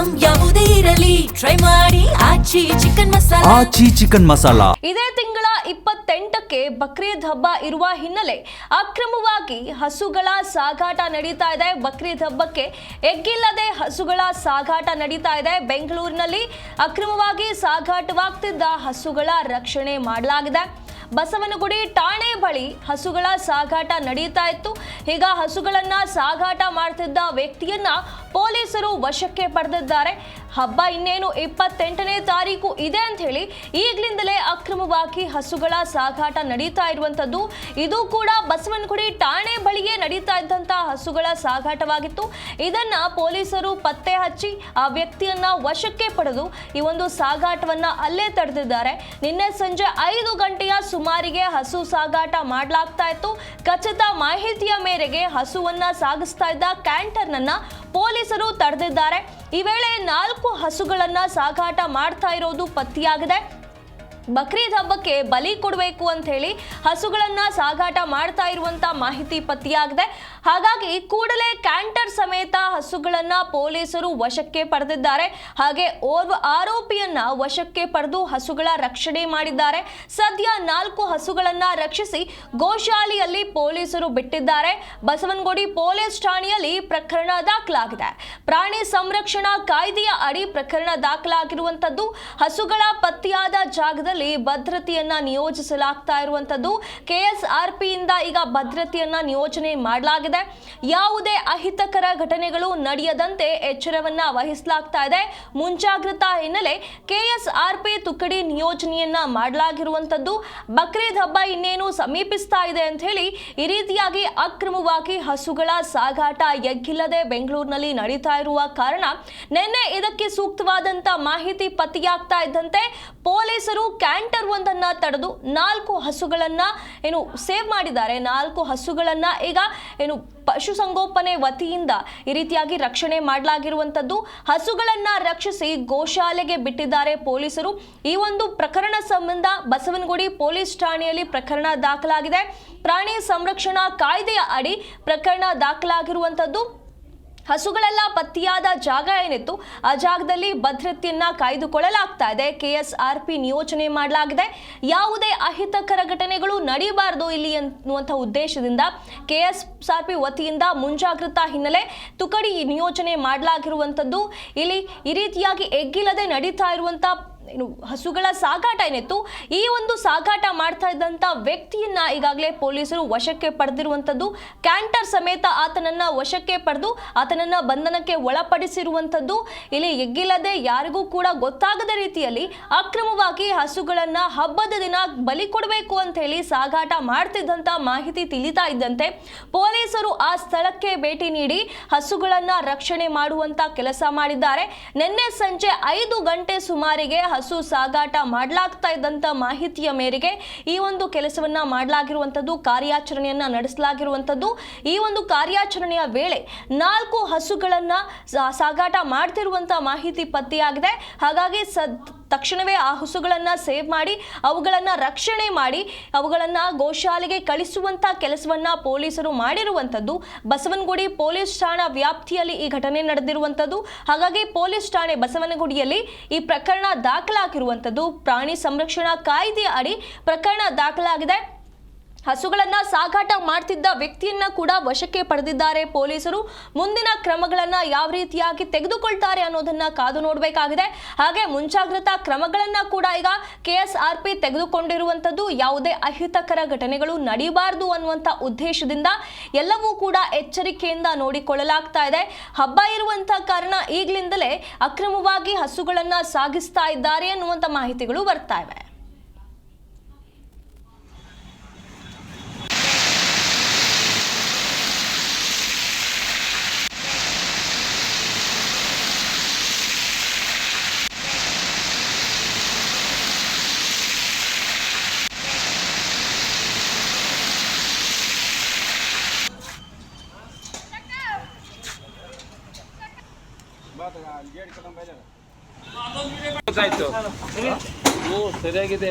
Item ಯಾವುದೇ ಇರಲಿ try ಮಾಡಿ ಆಚಿ ಚಿಕನ್ ಮಸಾಲಾ. ಆಚಿ ಚಿಕನ್ ಮಸಾಲಾ ಇದೇ ತಿಂಗಳ 28ಕ್ಕೆ ಬಕ್ರೀದ್ ಹಬ್ಬ ಇರುವ ಹಿನ್ನೆಲೆ ಅಕ್ರಮವಾಗಿ ಹಸುಗಳ ಸಾಗಾಟ ನಡೀತಾ ಇದೆ. ಬಕ್ರೀದ್ ಹಬ್ಬಕ್ಕೆ ಎಗ್ಗಿಲ್ಲದೆ ಹಸುಗಳ ಸಾಗಾಟ ನಡೀತಾ ಇದೆ. ಬೆಂಗಳೂರಿನಲ್ಲಿ ಅಕ್ರಮವಾಗಿ ಸಾಗಾಟವಾಗ್ತಿದ್ದ ಹಸುಗಳ ರಕ್ಷಣೆ ಮಾಡಲಾಗಿದೆ. ಬಸವನಗುಡಿ ಠಾಣೆ ಬಳಿ ಹಸುಗಳ ಸಾಗಾಟ ನಡೀತಾ ಇತ್ತು. ಈಗ ಹಸುಗಳನ್ನ ಸಾಗಾಟ ಮಾಡ್ತಿದ್ದ ವ್ಯಕ್ತಿಯನ್ನ ಪೊಲೀಸರು ವಶಕ್ಕೆ ಪಡೆದಿದ್ದಾರೆ. ಹಬ್ಬ ಇನ್ನೇನು 28ನೇ ತಾರೀಕು ಇದೆ ಅಂತ ಹೇಳಿ ಈಗಲಿಂದಲೇ ಅಕ್ರಮವಾಗಿ ಹಸುಗಳ ಸಾಗಾಟ ನಡೀತಾ ಇರುವಂತದ್ದು. ಇದು ಕೂಡ ಬಸವನಗುಡಿ ಠಾಣೆ ಬಳಿಯೇ ನಡೀತಾ ಇದ್ದಂತ ಹಸುಗಳ ಸಾಗಾಟವಾಗಿತ್ತು. ಇದನ್ನ ಪೊಲೀಸರು ಪತ್ತೆ ಹಚ್ಚಿ ಆ ವ್ಯಕ್ತಿಯನ್ನ ವಶಕ್ಕೆ ಪಡೆದು ಈ ಒಂದು ಸಾಗಾಟವನ್ನ ಅಲ್ಲೇ ತಡೆದಿದ್ದಾರೆ. ನಿನ್ನೆ ಸಂಜೆ 5 ಗಂಟೆಯ ಸುಮಾರಿಗೆ ಹಸು ಸಾಗಾಟ ಮಾಡಲಾಗ್ತಾ ಇತ್ತು. ಖಚಿತ ಮಾಹಿತಿಯ ಮೇರೆಗೆ ಹಸುವನ್ನ ಸಾಗಿಸ್ತಾ ಇದ್ದ ಕ್ಯಾಂಟರ್ನನ್ನ ಪೊಲೀಸರು ತಡೆದಿದ್ದಾರೆ. ಈ ವೇಳೆ 4 ಹಸುಗಳನ್ನ ಸಾಗಾಟ ಮಾಡ್ತಾ ಇರೋದು ಪತ್ತೆಯಾಗಿದೆ. ಬಕ್ರೀದ್ ಹಬ್ಬಕ್ಕೆ ಬಲಿ ಕೊಡಬೇಕು ಅಂತ ಹೇಳಿ ಹಸುಗಳನ್ನ ಸಾಗಾಟ ಮಾಡ್ತಾ ಇರುವಂತ ಮಾಹಿತಿ ಪತ್ತೆಯಾಗಿದೆ. ಹಾಗಾಗಿ ಕೂಡಲೇ ಕ್ಯಾಂಟರ್ ಸಮೇತ ಹಸುಗಳನ್ನ ಪೊಲೀಸರು ವಶಕ್ಕೆ ಪಡೆದಿದ್ದಾರೆ. ಹಾಗೆ ಓರ್ವ ಆರೋಪಿಯನ್ನ ವಶಕ್ಕೆ ಪಡೆದು ಹಸುಗಳ ರಕ್ಷಣೆ ಮಾಡಿದ್ದಾರೆ. ಸದ್ಯ 4 ಹಸುಗಳನ್ನ ರಕ್ಷಿಸಿ ಗೋಶಾಲೆಯಲ್ಲಿ ಪೊಲೀಸರು ಬಿಟ್ಟಿದ್ದಾರೆ. ಬಸವನಗುಡಿ ಪೊಲೀಸ್ ಠಾಣೆಯಲ್ಲಿ ಪ್ರಕರಣ ದಾಖಲಾಗಿದೆ. ಪ್ರಾಣಿ ಸಂರಕ್ಷಣಾ ಕಾಯ್ದೆಯ ಅಡಿ ಪ್ರಕರಣ ದಾಖಲಾಗಿರುವಂತದ್ದು. ಹಸುಗಳ ಪತ್ತೆಯಾದ ಜಾಗದಲ್ಲಿ ಭದ್ರತೆಯನ್ನ ನಿಯೋಜಿಸಲಾಗ್ತಾ ಇರುವಂತದ್ದು. ಕೆಎಸ್ಆರ್ಪಿ ಇಂದ ಈಗ ಭದ್ರತೆಯನ್ನ ನಿಯೋಜನೆ ಮಾಡಲಾಗಿದೆ. ಯಾವುದೇ ಅಹಿತಕರ ಘಟನೆಗಳು ನಡೆಯದಂತೆ ಎಚ್ಚರವನ್ನ ವಹಿಸಲಾಗ್ತಾ ಇದೆ. ಮುಂಜಾಗ್ರತಾ ಹಿನ್ನೆಲೆ ಕೆಎಸ್ಆರ್ಪಿ ತುಕಡಿ ನಿಯೋಜನೆಯನ್ನ ಮಾಡಲಾಗಿರುವಂತದ್ದು. ಬಕ್ರೀದ್ ಹಬ್ಬ ಇನ್ನೇನು ಸಮೀಪಿಸ್ತಾ ಇದೆ ಅಂತ ಹೇಳಿ ಈ ರೀತಿಯಾಗಿ ಅಕ್ರಮವಾಗಿ ಹಸುಗಳ ಸಾಗಾಟ ಎಗ್ಗಿಲ್ಲದೆ ಬೆಂಗಳೂರಿನಲ್ಲಿ ನಡೀತಾ ಇರುವ ಕಾರಣ ನಿನ್ನೆ ಇದಕ್ಕೆ ಸೂಕ್ತವಾದಂತ ಮಾಹಿತಿ ಪತ್ತೆಯಾಗ್ತಾ ಇದ್ದಂತೆ ಪೊಲೀಸರು ಕ್ಯಾಂಟರ್ ಒಂದನ್ನ ತಡೆದು 4 ಹಸುಗಳನ್ನ ಸೇವ್ ಮಾಡಿದ್ದಾರೆ. 4 ಹಸುಗಳನ್ನ ಈಗ ಪಶುಸಂಗೋಪನೆ ವತಿಯಿಂದ ಈ ರೀತಿಯಾಗಿ ರಕ್ಷಣೆ ಮಾಡಲಾಗಿರುವಂತದ್ದು. ಹಸುಗಳನ್ನ ರಕ್ಷಿಸಿ ಗೋಶಾಲೆಗೆ ಬಿಟ್ಟಿದ್ದಾರೆ ಪೊಲೀಸರು. ಈ ಒಂದು ಪ್ರಕರಣ ಸಂಬಂಧ ಬಸವನಗುಡಿ ಪೊಲೀಸ್ ಠಾಣೆಯಲ್ಲಿ ಪ್ರಕರಣ ದಾಖಲಾಗಿದೆ. ಪ್ರಾಣಿ ಸಂರಕ್ಷಣಾ ಕಾಯ್ದೆಯ ಅಡಿ ಪ್ರಕರಣ ದಾಖಲಾಗಿರುವಂತದ್ದು. ಹಸುಗಳೆಲ್ಲ ಪತ್ತೆಯಾದ ಜಾಗ ಏನಿತ್ತು ಆ ಜಾಗದಲ್ಲಿ ಭದ್ರತೆಯನ್ನ ಕಾಯ್ದುಕೊಳ್ಳಲಾಗ್ತಾ ಇದೆ. ಕೆಎಸ್ಆರ್ಪಿ ನಿಯೋಜನೆ ಮಾಡಲಾಗಿದೆ. ಯಾವುದೇ ಅಹಿತಕರ ಘಟನೆಗಳು ನಡೆಯಬಾರದು ಇಲ್ಲಿ ಅನ್ನುವಂಥ ಉದ್ದೇಶದಿಂದ ಕೆಎಸ್ಆರ್ಪಿ ವತಿಯಿಂದ ಮುಂಜಾಗ್ರತಾ ಹಿನ್ನೆಲೆ ತುಕಡಿ ನಿಯೋಜನೆ ಮಾಡಲಾಗಿರುವಂಥದ್ದು. ಇಲ್ಲಿ ಈ ರೀತಿಯಾಗಿ ಎಗ್ಗಿಲ್ಲದೆ ನಡೀತಾ ಇರುವಂಥ ಹಸುಗಳ ಸಾಗಾಟ ಏನಿತ್ತು ಈ ಒಂದು ಸಾಗಾಟ ಮಾಡ್ತಾ ಇದ್ದಂತ ವ್ಯಕ್ತಿಯನ್ನ ಈಗಾಗಲೇ ಪೊಲೀಸರು ವಶಕ್ಕೆ ಪಡೆದಿರುವಂತದ್ದು. ಕ್ಯಾಂಟರ್ ಸಮೇತ ಆತನನ್ನ ವಶಕ್ಕೆ ಪಡೆದು ಆತನನ್ನ ಬಂಧನಕ್ಕೆ ಒಳಪಡಿಸಿರುವಂತದ್ದು. ಇಲ್ಲಿ ಎಗ್ಗಿಲ್ಲದೆ ಯಾರಿಗೂ ಕೂಡ ಗೊತ್ತಾಗದ ರೀತಿಯಲ್ಲಿ ಅಕ್ರಮವಾಗಿ ಹಸುಗಳನ್ನ ಹಬ್ಬದ ದಿನ ಬಲಿ ಕೊಡಬೇಕು ಅಂತ ಹೇಳಿ ಸಾಗಾಟ ಮಾಡ್ತಿದ್ದಂತ ಮಾಹಿತಿ ತಿಳಿತಾ ಇದ್ದಂತೆ ಪೊಲೀಸರು ಆ ಸ್ಥಳಕ್ಕೆ ಭೇಟಿ ನೀಡಿ ಹಸುಗಳನ್ನ ರಕ್ಷಣೆ ಮಾಡುವಂತ ಕೆಲಸ ಮಾಡಿದ್ದಾರೆ. ನಿನ್ನೆ ಸಂಜೆ 5 ಗಂಟೆ ಸುಮಾರಿಗೆ ಹಸು ಸಾಗಾಟ ಮಾಡಲಾಗ್ತಾ ಇದ್ದಂತ ಮಾಹಿತಿಯ ಮೇರೆಗೆ ಈ ಒಂದು ಕೆಲಸವನ್ನ ಮಾಡಲಾಗಿರುವಂತದ್ದು. ಕಾರ್ಯಾಚರಣೆಯನ್ನ ನಡೆಸಲಾಗಿರುವಂತದ್ದು. ಈ ಒಂದು ಕಾರ್ಯಾಚರಣೆಯ ವೇಳೆ 4 ಹಸುಗಳನ್ನ ಸಾಗಾಟ ಮಾಡ್ತಿರುವಂತ ಮಾಹಿತಿ ಪತ್ತೆಯಾಗಿದೆ. ಹಾಗಾಗಿ ತಕ್ಷಣವೇ ಆ ಹಸುಗಳನ್ನ ಸೇವ್ ಮಾಡಿ ಅವುಗಳನ್ನ ರಕ್ಷಣೆ ಮಾಡಿ ಅವುಗಳನ್ನ ಗೋಶಾಲೆಗೆ ಕಳಿಸುವಂತ ಕೆಲಸವನ್ನ ಪೊಲೀಸರು ಮಾಡಿರುವಂತದ್ದು. ಬಸವನಗುಡಿ ಪೊಲೀಸ್ ಠಾಣಾ ವ್ಯಾಪ್ತಿಯಲ್ಲಿ ಈ ಘಟನೆ ನಡೆದಿರುವಂತದ್ದು. ಹಾಗಾಗಿ ಪೊಲೀಸ್ ಠಾಣೆ ಬಸವನಗುಡಿಯಲ್ಲಿ ಈ ಪ್ರಕರಣ ದಾಖಲಾಗಿರುವಂತದ್ದು. ಪ್ರಾಣಿ ಸಂರಕ್ಷಣಾ ಕಾಯ್ದೆಯ ಅಡಿ ಪ್ರಕರಣ ದಾಖಲಾಗಿದೆ. ಹಸುಗಳನ್ನ ಸಾಗಾಟ ಮಾಡ್ತಿದ್ದ ವ್ಯಕ್ತಿಯನ್ನ ಕೂಡ ವಶಕ್ಕೆ ಪಡೆದಿದ್ದಾರೆ ಪೊಲೀಸರು. ಮುಂದಿನ ಕ್ರಮಗಳನ್ನ ಯಾವ ರೀತಿಯಾಗಿ ತೆಗೆದುಕೊಳ್ತಾರೆ ಅನ್ನೋದನ್ನ ಕಾದು ನೋಡಬೇಕಾಗಿದೆ. ಹಾಗೆ ಮುಂಜಾಗ್ರತಾ ಕ್ರಮಗಳನ್ನ ಕೂಡ ಈಗ ಕೆಎಸ್ಆರ್ಪಿ ತೆಗೆದುಕೊಂಡಿರುವಂತದ್ದು. ಯಾವುದೇ ಅಹಿತಕರ ಘಟನೆಗಳು ನಡೆಯಬಾರದು ಅನ್ನುವಂತ ಉದ್ದೇಶದಿಂದ ಎಲ್ಲವೂ ಕೂಡ ಎಚ್ಚರಿಕೆಯಿಂದ ನೋಡಿಕೊಳ್ಳಲಾಗ್ತಾ ಇದೆ. ಹಬ್ಬ ಇರುವಂತ ಕಾರಣ ಈಗಲಿಂದಲೇ ಅಕ್ರಮವಾಗಿ ಹಸುಗಳನ್ನ ಸಾಗಿಸ್ತಾ ಇದ್ದಾರೆ ಅನ್ನುವಂತ ಮಾಹಿತಿಗಳು ಬರ್ತಾ ಇವೆ. ಸರಿಯಾಗಿದೆ.